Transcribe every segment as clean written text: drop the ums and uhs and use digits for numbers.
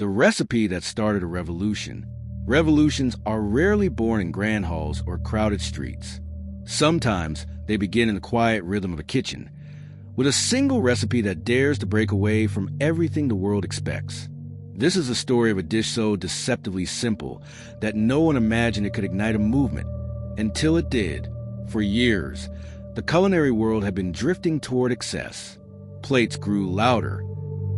the recipe that started a revolution. Revolutions are rarely born in grand halls or crowded streets. Sometimes they begin in the quiet rhythm of a kitchen, with a single recipe that dares to break away from everything the world expects. This is the story of a dish so deceptively simple that no one imagined it could ignite a movement, until it did. For years, the culinary world had been drifting toward excess. Plates grew louder,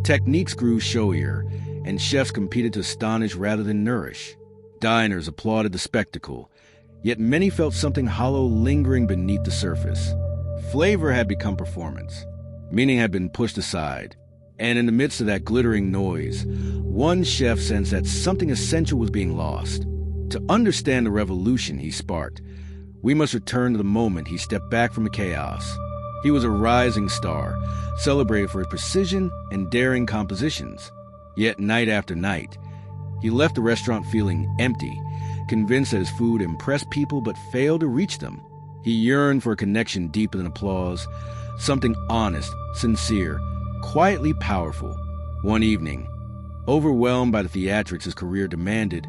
techniques grew showier, and chefs competed to astonish rather than nourish. Diners applauded the spectacle, yet many felt something hollow lingering beneath the surface. Flavor had become performance. Meaning had been pushed aside. And in the midst of that glittering noise, one chef sensed that something essential was being lost. To understand the revolution he sparked, we must return to the moment he stepped back from the chaos. He was a rising star, celebrated for his precision and daring compositions. Yet night after night, he left the restaurant feeling empty, convinced that his food impressed people but failed to reach them. He yearned for a connection deeper than applause, something honest, sincere, quietly powerful. One evening, overwhelmed by the theatrics his career demanded,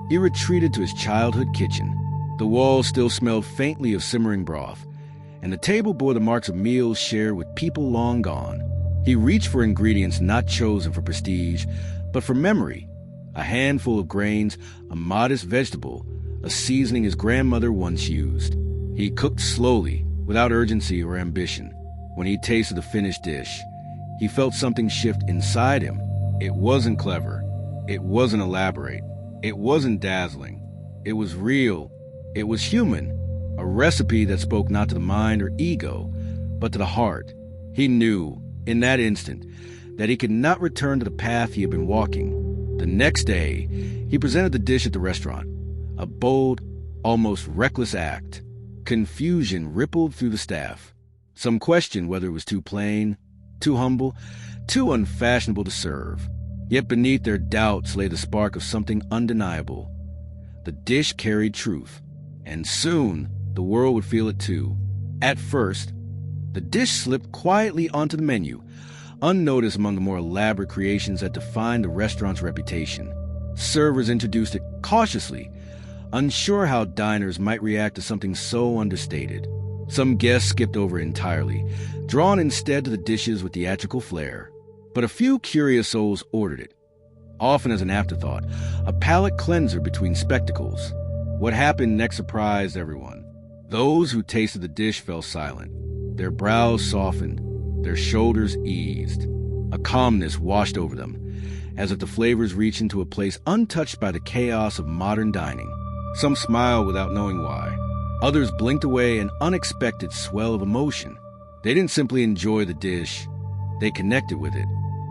he retreated to his childhood kitchen. The walls still smelled faintly of simmering broth, and the table bore the marks of meals shared with people long gone. He reached for ingredients not chosen for prestige, but for memory. A handful of grains, a modest vegetable, a seasoning his grandmother once used. He cooked slowly, without urgency or ambition. When he tasted the finished dish, he felt something shift inside him. It wasn't clever. It wasn't elaborate. It wasn't dazzling. It was real. It was human. A recipe that spoke not to the mind or ego, but to the heart. He knew, in that instant, that he could not return to the path he had been walking. The next day, he presented the dish at the restaurant. A bold, almost reckless act. Confusion rippled through the staff. Some questioned whether it was too plain, too humble, too unfashionable to serve. Yet beneath their doubts lay the spark of something undeniable. The dish carried truth, and soon the world would feel it too. At first, the dish slipped quietly onto the menu, unnoticed among the more elaborate creations that defined the restaurant's reputation. Servers introduced it cautiously, unsure how diners might react to something so understated. Some guests skipped over it entirely, drawn instead to the dishes with theatrical flair. But a few curious souls ordered it, often as an afterthought, a palate cleanser between spectacles. What happened next surprised everyone. Those who tasted the dish fell silent. Their brows softened, their shoulders eased. A calmness washed over them, as if the flavors reached into a place untouched by the chaos of modern dining. Some smiled without knowing why. Others blinked away an unexpected swell of emotion. They didn't simply enjoy the dish, they connected with it.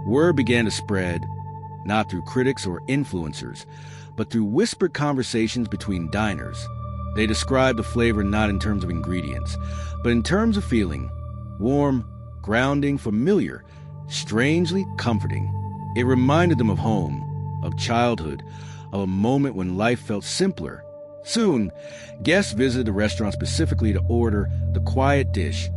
Word began to spread, not through critics or influencers, but through whispered conversations between diners. They described the flavor not in terms of ingredients, but in terms of feeling. Warm, grounding, familiar, strangely comforting. It reminded them of home, of childhood, of a moment when life felt simpler. Soon, guests visited the restaurant specifically to order the quiet dish,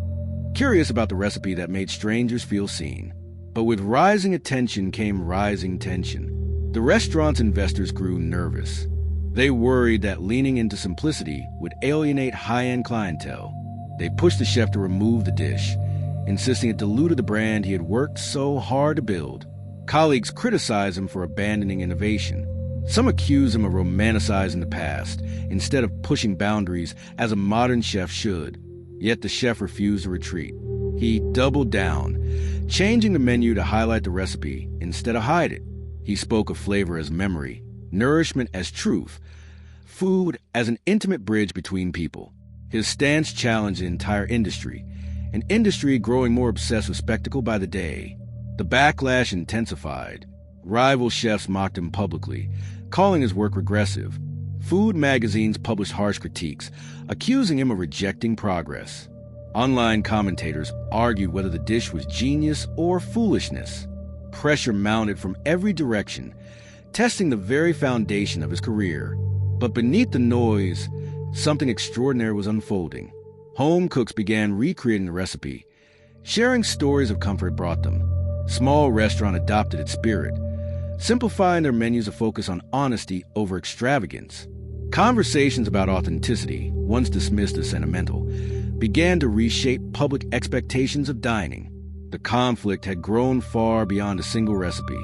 curious about the recipe that made strangers feel seen. But with rising attention came rising tension. The restaurant's investors grew nervous. They worried that leaning into simplicity would alienate high-end clientele. They pushed the chef to remove the dish, insisting it diluted the brand he had worked so hard to build. Colleagues criticized him for abandoning innovation. Some accused him of romanticizing the past, instead of pushing boundaries as a modern chef should. Yet the chef refused to retreat. He doubled down, changing the menu to highlight the recipe instead of hide it. He spoke of flavor as memory, nourishment as truth, food as an intimate bridge between people. His stance challenged the entire industry, an industry growing more obsessed with spectacle by the day. The backlash intensified. Rival chefs mocked him publicly, calling his work regressive. Food magazines published harsh critiques, accusing him of rejecting progress. Online commentators argued whether the dish was genius or foolishness. Pressure mounted from every direction, testing the very foundation of his career. But beneath the noise, something extraordinary was unfolding. Home cooks began recreating the recipe, sharing stories of comfort brought them. Small restaurant adopted its spirit, simplifying their menus to focus on honesty over extravagance. Conversations about authenticity, once dismissed as sentimental, began to reshape public expectations of dining. The conflict had grown far beyond a single recipe.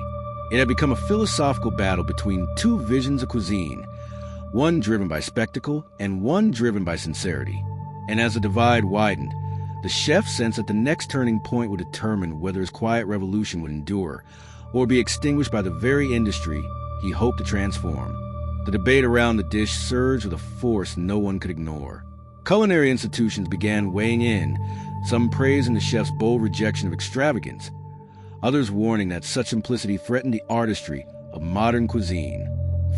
It had become a philosophical battle between two visions of cuisine, one driven by spectacle and one driven by sincerity. And as the divide widened, the chef sensed that the next turning point would determine whether his quiet revolution would endure or be extinguished by the very industry he hoped to transform. The debate around the dish surged with a force no one could ignore. Culinary institutions began weighing in, some praising the chef's bold rejection of extravagance, others warning that such simplicity threatened the artistry of modern cuisine.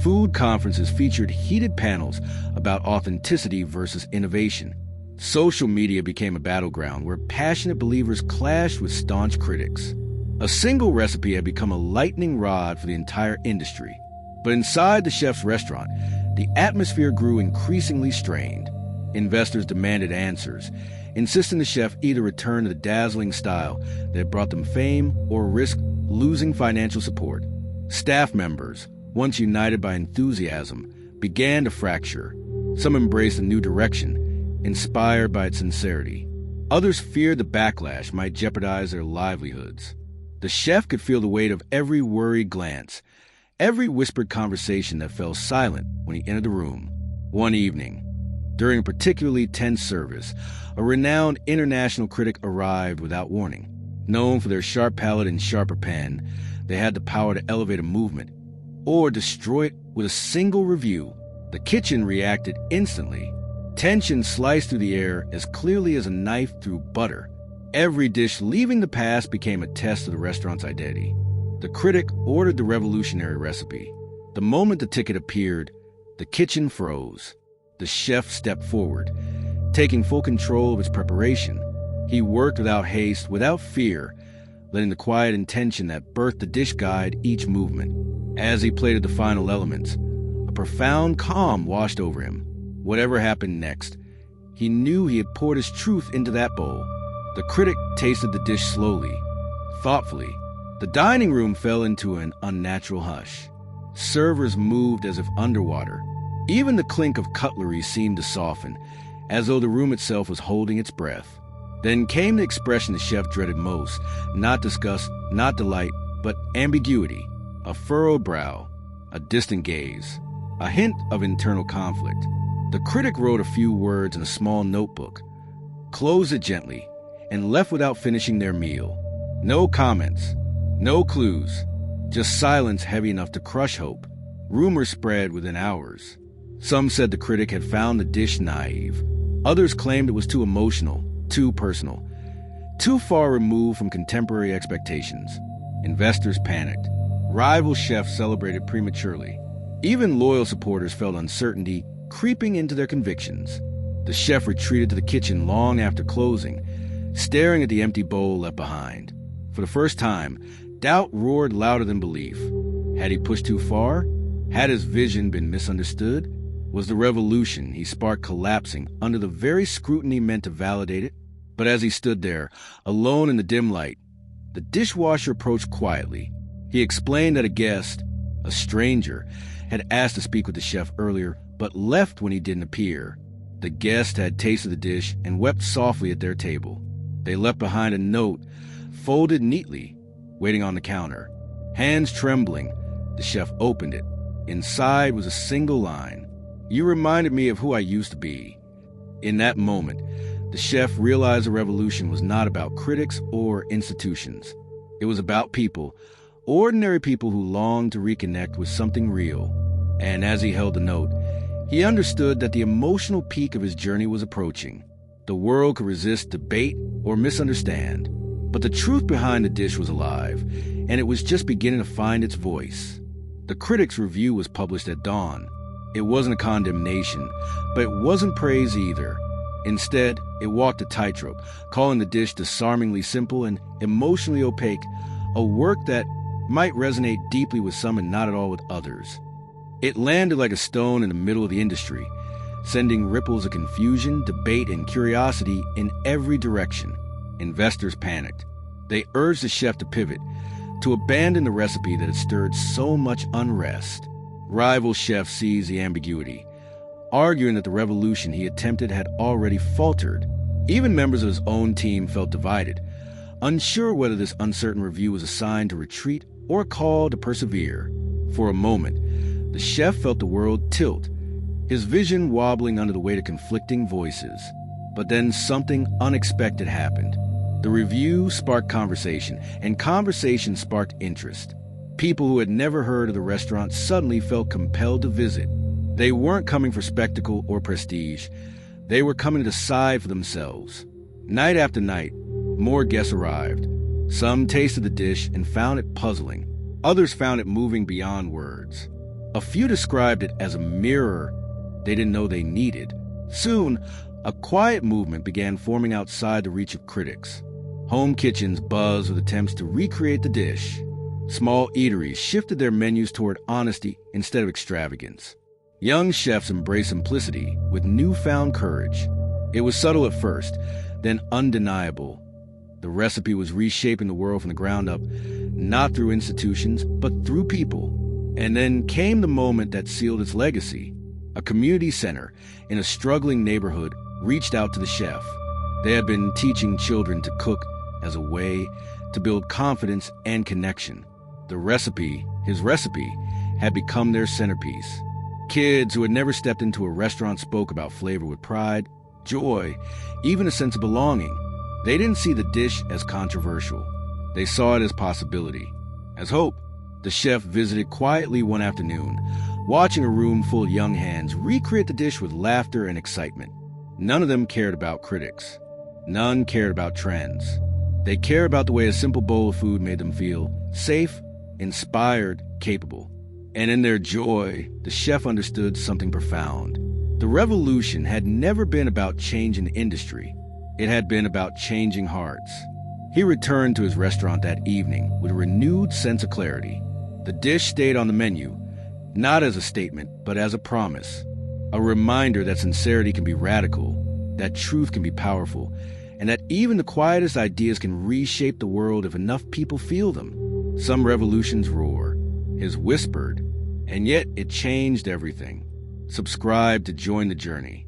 Food conferences featured heated panels about authenticity versus innovation. Social media became a battleground where passionate believers clashed with staunch critics. A single recipe had become a lightning rod for the entire industry. But inside the chef's restaurant, the atmosphere grew increasingly strained. Investors demanded answers, insisting the chef either return to the dazzling style that brought them fame or risk losing financial support. Staff members, once united by enthusiasm, began to fracture. Some embraced a new direction, inspired by its sincerity. Others feared the backlash might jeopardize their livelihoods. The chef could feel the weight of every worried glance, every whispered conversation that fell silent when he entered the room. One evening, during a particularly tense service, a renowned international critic arrived without warning. Known for their sharp palate and sharper pen, they had the power to elevate a movement or destroy it with a single review. The kitchen reacted instantly. Tension sliced through the air as clearly as a knife through butter. Every dish leaving the past became a test of the restaurant's identity. The critic ordered the revolutionary recipe. The moment the ticket appeared, the kitchen froze. The chef stepped forward, taking full control of its preparation. He worked without haste, without fear, letting the quiet intention that birthed the dish guide each movement. As he plated the final elements, a profound calm washed over him. Whatever happened next, he knew he had poured his truth into that bowl. The critic tasted the dish slowly, thoughtfully. The dining room fell into an unnatural hush. Servers moved as if underwater. Even the clink of cutlery seemed to soften, as though the room itself was holding its breath. Then came the expression the chef dreaded most, not disgust, not delight, but ambiguity. A furrowed brow, a distant gaze, a hint of internal conflict. The critic wrote a few words in a small notebook, closed it gently, and left without finishing their meal. No comments, no clues, just silence heavy enough to crush hope. Rumors spread within hours. Some said the critic had found the dish naive. Others claimed it was too emotional, too personal, too far removed from contemporary expectations. Investors panicked. Rival chefs celebrated prematurely. Even loyal supporters felt uncertainty creeping into their convictions. The chef retreated to the kitchen long after closing, staring at the empty bowl left behind. For the first time, doubt roared louder than belief. Had he pushed too far? Had his vision been misunderstood? Was the revolution he sparked collapsing under the very scrutiny meant to validate it? But as he stood there, alone in the dim light, the dishwasher approached quietly. He explained that a guest, a stranger, had asked to speak with the chef earlier, but left when he didn't appear. The guest had tasted the dish and wept softly at their table. They left behind a note, folded neatly, waiting on the counter. Hands trembling, the chef opened it. Inside was a single line. "You reminded me of who I used to be." In that moment, the chef realized the revolution was not about critics or institutions. It was about people, ordinary people who longed to reconnect with something real. And as he held the note, he understood that the emotional peak of his journey was approaching. The world could resist debate or misunderstand, but the truth behind the dish was alive, and it was just beginning to find its voice. The critic's review was published at dawn. It wasn't a condemnation, but it wasn't praise either. Instead, it walked a tightrope, calling the dish disarmingly simple and emotionally opaque, a work that might resonate deeply with some and not at all with others. It landed like a stone in the middle of the industry, sending ripples of confusion, debate, and curiosity in every direction. Investors panicked. They urged the chef to pivot, to abandon the recipe that had stirred so much unrest. Rival chef seized the ambiguity, arguing that the revolution he attempted had already faltered. Even members of his own team felt divided, unsure whether this uncertain review was a sign to retreat or a call to persevere. For a moment, the chef felt the world tilt, his vision wobbling under the weight of conflicting voices. But then something unexpected happened. The review sparked conversation, and conversation sparked interest. People who had never heard of the restaurant suddenly felt compelled to visit. They weren't coming for spectacle or prestige. They were coming to decide for themselves. Night after night, more guests arrived. Some tasted the dish and found it puzzling. Others found it moving beyond words. A few described it as a mirror they didn't know they needed. Soon, a quiet movement began forming outside the reach of critics. Home kitchens buzzed with attempts to recreate the dish. Small eateries shifted their menus toward honesty instead of extravagance. Young chefs embraced simplicity with newfound courage. It was subtle at first, then undeniable. The recipe was reshaping the world from the ground up, not through institutions, but through people. And then came the moment that sealed its legacy. A community center in a struggling neighborhood reached out to the chef. They had been teaching children to cook as a way to build confidence and connection. His recipe, had become their centerpiece. Kids who had never stepped into a restaurant spoke about flavor with pride, joy, even a sense of belonging. They didn't see the dish as controversial. They saw it as possibility, as hope. The chef visited quietly one afternoon, watching a room full of young hands recreate the dish with laughter and excitement. None of them cared about critics. None cared about trends. They cared about the way a simple bowl of food made them feel safe, inspired, capable. And in their joy, the chef understood something profound. The revolution had never been about changing the industry. It had been about changing hearts. He returned to his restaurant that evening with a renewed sense of clarity. The dish stayed on the menu, not as a statement, but as a promise. A reminder that sincerity can be radical, that truth can be powerful, and that even the quietest ideas can reshape the world if enough people feel them. Some revolutions roar, his whispered, and yet it changed everything. Subscribe to join the journey.